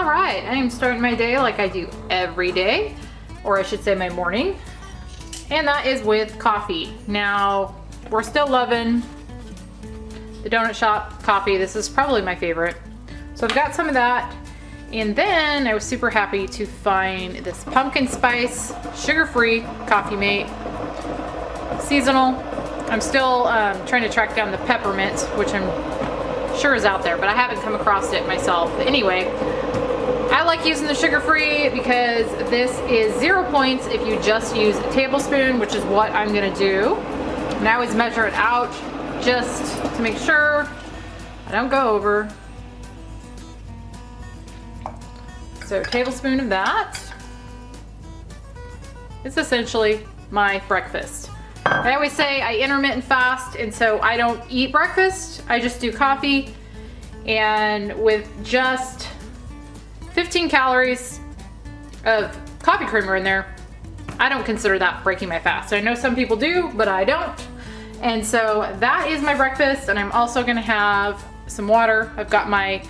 All right, I am starting my day like I do every day, or I should say my morning, and that is with coffee. Now, we're still loving the donut shop coffee. This is probably my favorite. So I've got some of that, and then I was super happy to find this pumpkin spice, sugar-free Coffee Mate, seasonal. I'm still trying to track down the peppermint, which I'm sure is out there, but I haven't come across it myself. But anyway, I like using the sugar-free because this is 0 points if you just use a tablespoon, which is what I'm gonna do. And I always measure it out just to make sure I don't go over. So a tablespoon of that. It's essentially my breakfast. I always say I intermittent fast, and so I don't eat breakfast. I just do coffee, and with just 15 calories of coffee creamer in there, I don't consider that breaking my fast. I know some people do, but I don't. And so that is my breakfast, and I'm also gonna have some water. I've got my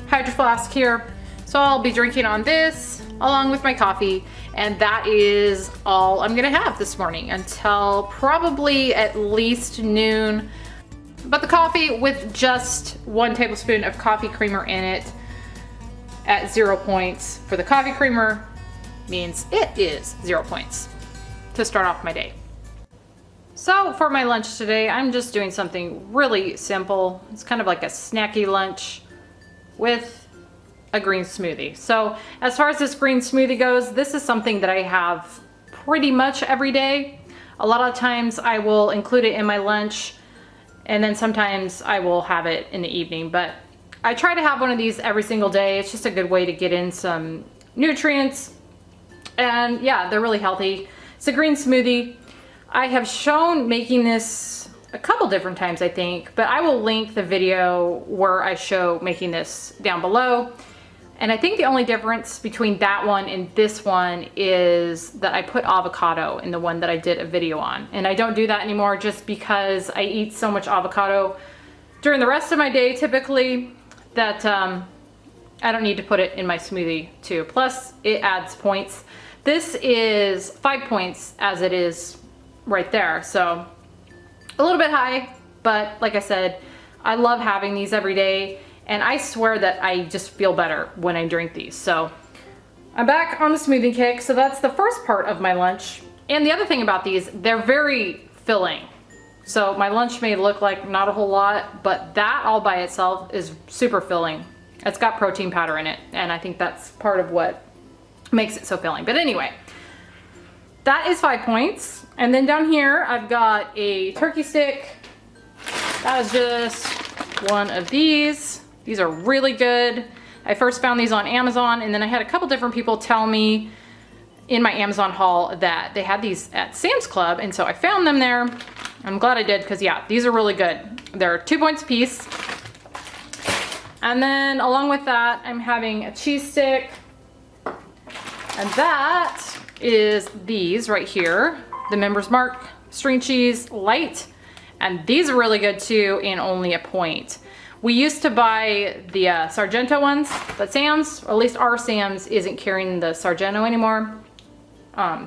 Hydro Flask here, so I'll be drinking on this along with my coffee, and that is all I'm gonna have this morning until probably at least noon. But the coffee with just 1 tablespoon of coffee creamer in it at 0 points for the coffee creamer means it is 0 points to start off my day. So for my lunch today, I'm just doing something really simple. It's kind of like a snacky lunch with a green smoothie. So as far as this green smoothie goes, this is something that I have pretty much every day. A lot of times I will include it in my lunch, and then sometimes I will have it in the evening, but I try to have one of these every single day. It's just a good way to get in some nutrients, and yeah, they're really healthy. It's a green smoothie. I have shown making this a couple different times, I think, but I will link the video where I show making this down below. And I think the only difference between that one and this one is that I put avocado in the one that I did a video on. And I don't do that anymore just because I eat so much avocado during the rest of my day typically that I don't need to put it in my smoothie too. Plus it adds points. This is 5 points as it is right there. So a little bit high, but like I said, I love having these every day. And I swear that I just feel better when I drink these. So I'm back on the smoothie kick. So that's the first part of my lunch. And the other thing about these, they're very filling. So my lunch may look like not a whole lot, but that all by itself is super filling. It's got protein powder in it. And I think that's part of what makes it so filling. But anyway, that is 5 points. And then down here, I've got a turkey stick. That is just one of these. These are really good. I first found these on Amazon, and then I had a couple different people tell me in my Amazon haul that they had these at Sam's Club, and so I found them there. I'm glad I did, because yeah, these are really good. They're 2 points a piece. And then along with that, I'm having a cheese stick, and that is these right here, the Members Mark String Cheese Light, and these are really good too, and only a point. We used to buy the Sargento ones, but Sam's, or at least our Sam's, isn't carrying the Sargento anymore.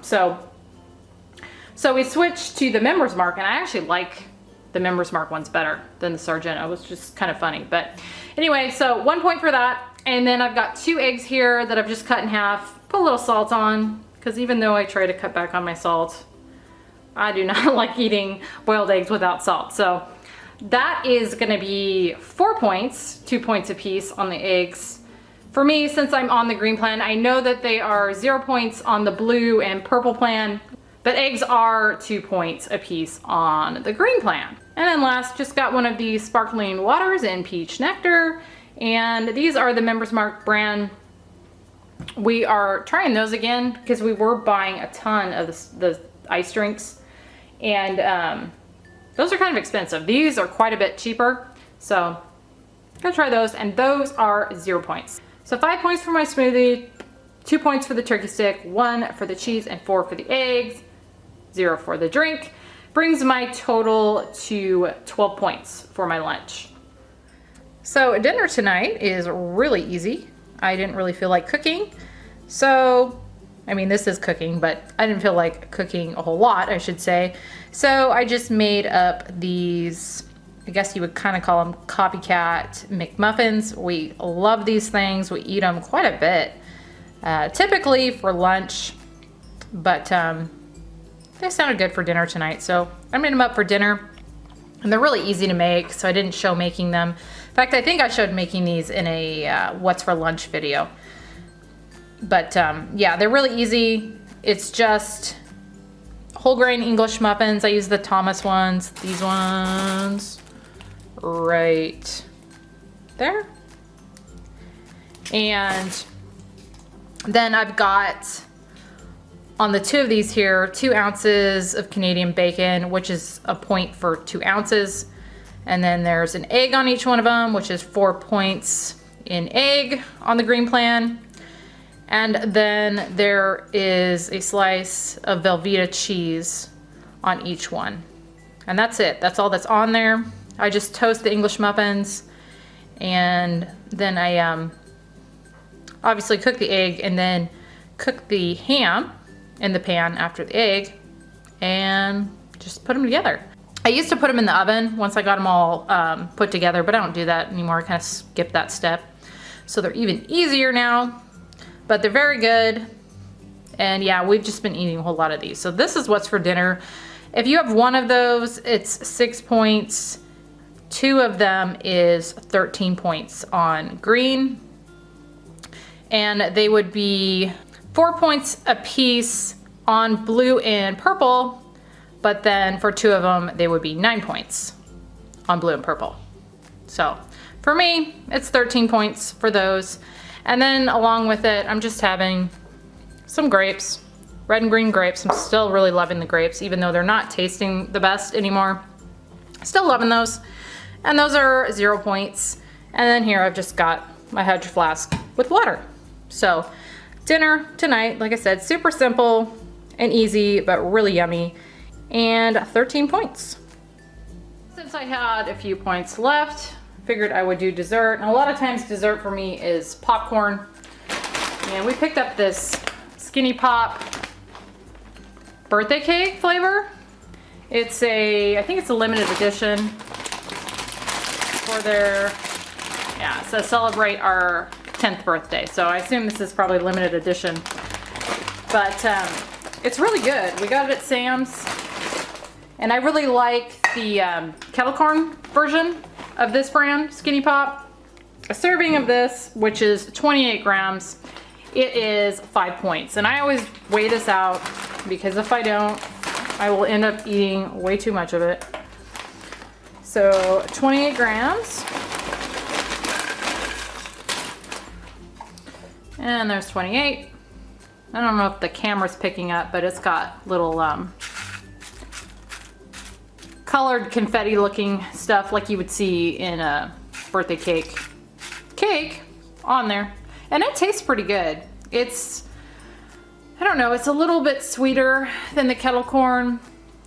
So we switched to the Members Mark, and I actually like the Members Mark ones better than the Sargento. It was just kind of funny. But anyway, so 1 point for that. And then I've got 2 eggs here that I've just cut in half, put a little salt on, because even though I try to cut back on my salt, I do not like eating boiled eggs without salt. So that is gonna be 4 points, 2 points a piece on the eggs. For me, since I'm on the green plan, I know that they are 0 points on the blue and purple plan, but eggs are 2 points a piece on the green plan. And then last, just got one of these sparkling waters in peach nectar, and these are the Members Mark brand. We are trying those again because we were buying a ton of the ice drinks, and those are kind of expensive. These are quite a bit cheaper, so go try those, and those are 0 points. So 5 points for my smoothie, 2 points for the turkey stick, 1 for the cheese, and 4 for the eggs, 0 for the drink. Brings my total to 12 points for my lunch. So dinner tonight is really easy. I didn't really feel like cooking. So, I mean, this is cooking, but I didn't feel like cooking a whole lot, I should say. So I just made up these, I guess you would kind of call them copycat McMuffins. We love these things. We eat them quite a bit, typically for lunch, but they sounded good for dinner tonight. So I made them up for dinner, and they're really easy to make, so I didn't show making them. In fact, I think I showed making these in a what's for lunch video. But yeah, they're really easy. It's just whole grain English muffins. I use the Thomas ones, these ones right there. And then I've got on the two of these here, 2 ounces of Canadian bacon, which is a point for 2 ounces. And then there's an egg on each one of them, which is 4 points in egg on the Green Plan. And then there is a slice of Velveeta cheese on each one. And that's it. That's all that's on there. I just toast the English muffins, and then I obviously cook the egg and then cook the ham in the pan after the egg and just put them together. I used to put them in the oven once I got them all put together, but I don't do that anymore. I kind of skip that step. So they're even easier now. But they're very good. And yeah, we've just been eating a whole lot of these. So this is what's for dinner. If you have one of those, it's 6 points. 2 of them is 13 points on green. And they would be 4 points a piece on blue and purple. But then for 2 of them, they would be 9 points on blue and purple. So for me, it's 13 points for those. And then along with it, I'm just having some grapes, red and green grapes. I'm still really loving the grapes, even though they're not tasting the best anymore. Still loving those. And those are 0 points. And then here I've just got my Hydro Flask with water. So dinner tonight, like I said, super simple and easy, but really yummy. And 13 points. Since I had a few points left, figured I would do dessert. And a lot of times dessert for me is popcorn. And we picked up this Skinny Pop birthday cake flavor. It's I think it's a limited edition for their, yeah, it says celebrate our 10th birthday. So I assume this is probably limited edition. But it's really good. We got it at Sam's. And I really like the kettle corn version of this brand, Skinny Pop. A serving of this, which is 28 grams, it is 5 points. And I always weigh this out because if I don't, I will end up eating way too much of it. So 28 grams. And there's 28. I don't know if the camera's picking up, but it's got little colored confetti looking stuff like you would see in a birthday cake on there. And it tastes pretty good. It's, I don't know, it's a little bit sweeter than the kettle corn.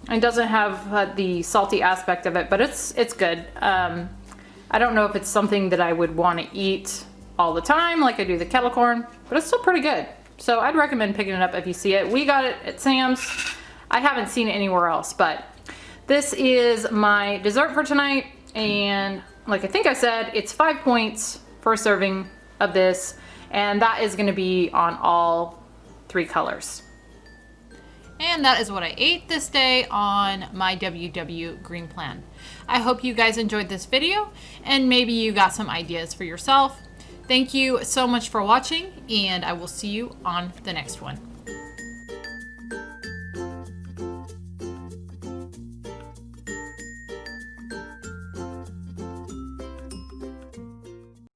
It doesn't have the salty aspect of it, but it's good. I don't know if it's something that I would want to eat all the time like I do the kettle corn, but it's still pretty good. So I'd recommend picking it up if you see it. We got it at Sam's. I haven't seen it anywhere else, but this is my dessert for tonight, and like I think I said, it's 5 points for a serving of this, and that is going to be on all 3 colors. And that is what I ate this day on MyWW Green Plan. I hope you guys enjoyed this video, and maybe you got some ideas for yourself. Thank you so much for watching, and I will see you on the next one.